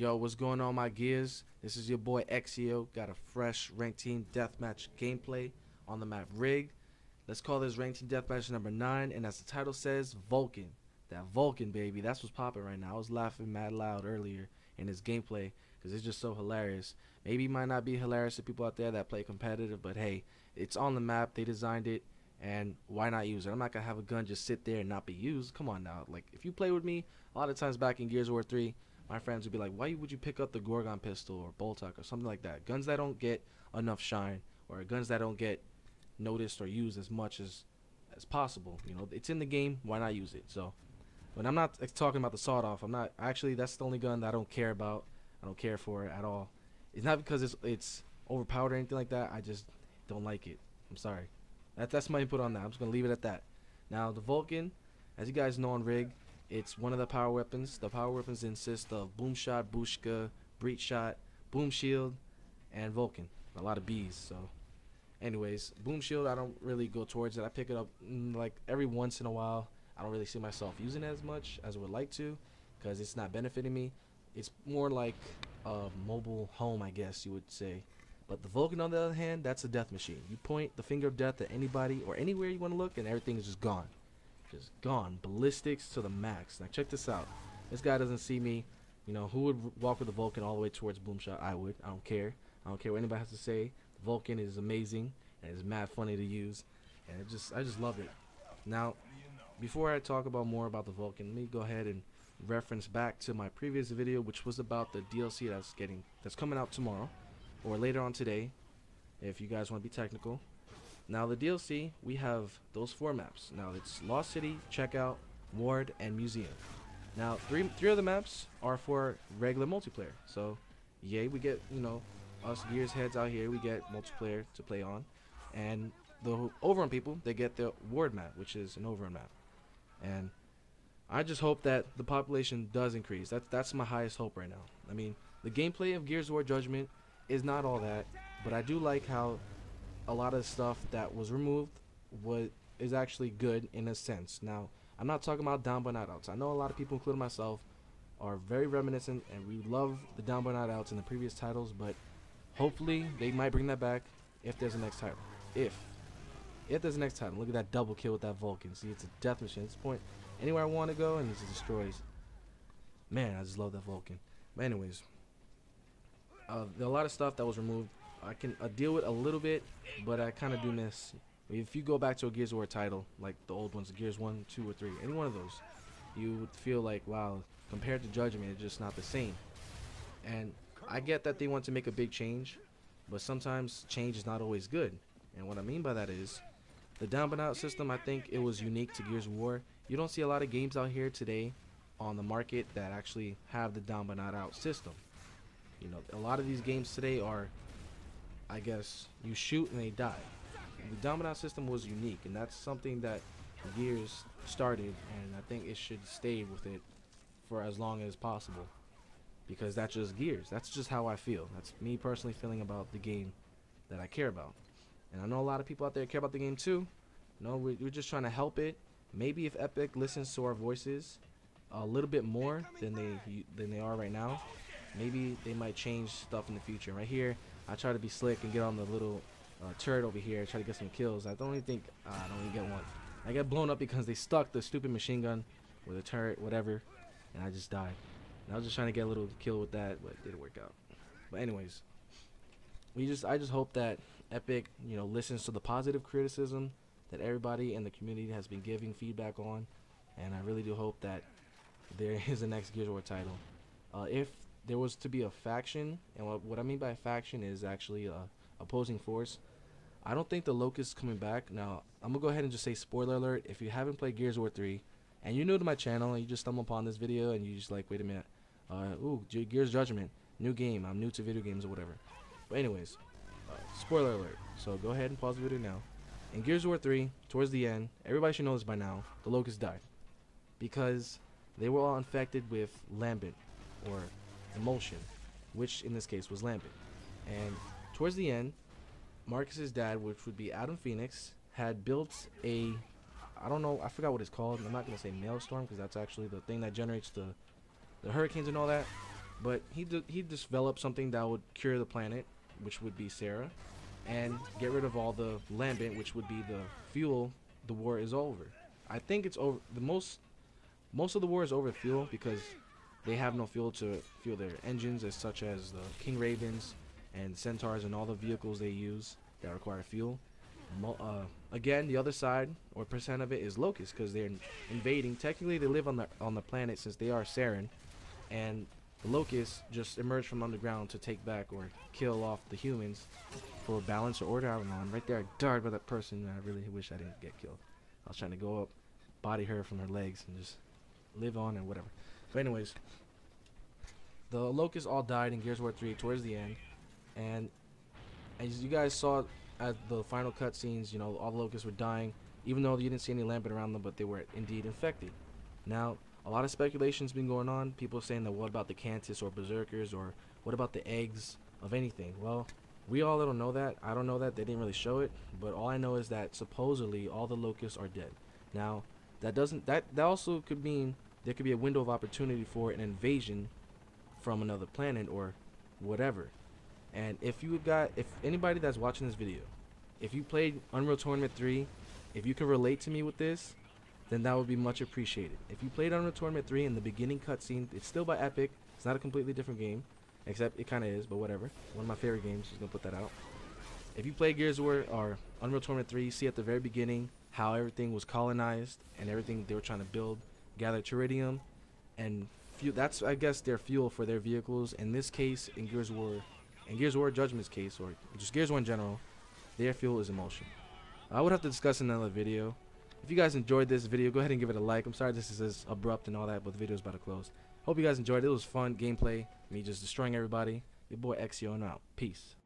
Yo, what's going on, my gears? This is your boy Exiioh. Got a fresh Rank Team Deathmatch gameplay on the map Rig. Let's call this Rank Team Deathmatch number 9, and as the title says, Vulcan. That Vulcan, baby, that's what's popping right now. I was laughing mad loud earlier in this gameplay because it's just so hilarious. Maybe it might not be hilarious to people out there that play competitive, but hey, it's on the map. They designed it, and why not use it? I'm not going to have a gun just sit there and not be used. Come on now. Like, if you play with me, a lot of times back in Gears of War 3, my friends would be like, why would you pick up the Gorgon pistol or Boltok or something like that? Guns that don't get enough shine, or guns that don't get noticed or used as much as possible. You know, it's in the game, why not use it? So, when I'm not talking about the sawed-off, I'm not actually, that's the only gun that I don't care about. I don't care for it at all. It's not because it's overpowered or anything like that. I just don't like it. I'm sorry. That's my input on that. I'm just gonna leave it at that. Now, the Vulcan, as you guys know on Rig, it's one of the power weapons. The power weapons consist of Boom Shot, Bushka, Breach Shot, Boom Shield, and Vulcan. A lot of B's. So, anyways, Boom Shield, I don't really go towards it. I pick it up like every once in a while. I don't really see myself using it as much as I would like to because it's not benefiting me. It's more like a mobile home, I guess you would say. But the Vulcan, on the other hand, that's a death machine. You point the finger of death at anybody or anywhere you want to look, and everything is just gone. Just gone. Ballistics to the max. Now check this out. This guy doesn't see me. You know, who would walk with the Vulcan all the way towards Boom Shot? I would. I don't care. I don't care what anybody has to say. The Vulcan is amazing and it's mad funny to use, and I just love it. Now, before I talk about more about the Vulcan, let me go ahead and reference back to my previous video, which was about the DLC that's coming out tomorrow or later on today, if you guys want to be technical. Now, the DLC, we have those 4 maps. Now, it's Lost City, Checkout, Ward, and Museum. Now, three of the maps are for regular multiplayer. So, yay, we get, you know, us Gears heads out here, we get multiplayer to play on. And the Overrun people, they get the Ward map, which is an Overrun map. And I just hope that the population does increase. That's my highest hope right now. I mean, the gameplay of Gears of War Judgment is not all that, but I do like how a lot of stuff that was removed is actually good in a sense. Now, I'm not talking about down but not outs. I know a lot of people, including myself, are very reminiscent, and we love the down but not outs in the previous titles, but hopefully they might bring that back if there's a next title. If there's a next title. Look at that double kill with that Vulcan. See, it's a death machine at this point. Anywhere I want to go, and it just destroys. Man, I just love that Vulcan. But anyways, there are a lot of stuff that was removed. I can deal with a little bit, but I kind of do miss. If you go back to a Gears of War title, like the old ones, Gears 1, 2, or 3, any one of those, you would feel like, wow, compared to Judgment, it's just not the same. And I get that they want to make a big change, but sometimes change is not always good. And what I mean by that is, the down but out system, I think it was unique to Gears of War. You don't see a lot of games out here today on the market that actually have the down but not out system. You know, a lot of these games today are, I guess, you shoot and they die. The down but out system was unique, and that's something that Gears started, and I think it should stay with it for as long as possible, because that's just Gears. That's just how I feel. That's me personally feeling about the game that I care about. And I know a lot of people out there care about the game too. No, we're just trying to help it. Maybe if Epic listens to our voices a little bit more than they are right now, maybe they might change stuff in the future. Right here, I try to be slick and get on the little turret over here, try to get some kills. I don't even think I don't even get one. I get blown up because they stuck the stupid machine gun with a turret, whatever, and I just died. And I was just trying to get a little kill with that, but it didn't work out. But anyways, I just hope that Epic, you know, listens to the positive criticism that everybody in the community has been giving feedback on, and I really do hope that there is a next Gears of War title. If there was to be a faction, and what I mean by a faction is actually a opposing force, I don't think the Locust is coming back. Now, I'm gonna go ahead and just say spoiler alert: if you haven't played Gears of War 3 and you're new to my channel and you just stumble upon this video and you just like, wait a minute, ooh, Gears Judgment, new game, I'm new to video games or whatever. But anyways, spoiler alert. So go ahead and pause the video now. In Gears of War 3, towards the end, everybody should know this by now, the Locust died because they were all infected with Lambent or Emulsion, which in this case was Lambent. And towards the end, Marcus's dad, which would be Adam Phoenix, had built a, I don't know, I forgot what it's called. I'm not going to say Maelstrom because that's actually the thing that generates the hurricanes and all that. But he developed something that would cure the planet, which would be Sarah, and get rid of all the lambent, which would be the fuel. The war is over. I think it's over. Most of the war is over fuel because they have no fuel to fuel their engines, as such as the King Ravens and Centaurs and all the vehicles they use that require fuel. Again, the other side or percent of it is locusts because they're invading. Technically, they live on the planet since they are Saren, and the locusts just emerge from underground to take back or kill off the humans for balance or order. I don't know. I'm right there, I died by that person. I really wish I didn't get killed. I was trying to go up, body her from her legs, and just live on and whatever. But anyways, the locusts all died in Gears of War 3 towards the end, and as you guys saw at the final cutscenes, you know, all the locusts were dying, even though you didn't see any lambent around them, but they were indeed infected. Now, a lot of speculation's been going on. People saying that what about the Cantus or Berserkers, or what about the eggs of anything? Well, we all don't know that. I don't know that. They didn't really show it, but all I know is that supposedly all the locusts are dead. Now, that also could mean there could be a window of opportunity for an invasion from another planet or whatever. And if anybody that's watching this video, if you played Unreal Tournament 3, if you can relate to me with this, then that would be much appreciated. If you played Unreal Tournament 3 in the beginning cutscene, it's still by Epic. It's not a completely different game, except it kind of is, but whatever. One of my favorite games. Just gonna put that out. If you play Gears of War or Unreal Tournament 3, you see at the very beginning how everything was colonized and everything they were trying to build, gather Teridium, and that's, I guess, their fuel for their vehicles. In this case, in Gears of War Judgment's case, or just Gears of War in general, their fuel is emotion. I would have to discuss in another video. If you guys enjoyed this video, go ahead and give it a like. I'm sorry this is as abrupt and all that, but the video is about to close. Hope you guys enjoyed it. It was fun gameplay, me just destroying everybody. Your boy Exiioh and out. Peace.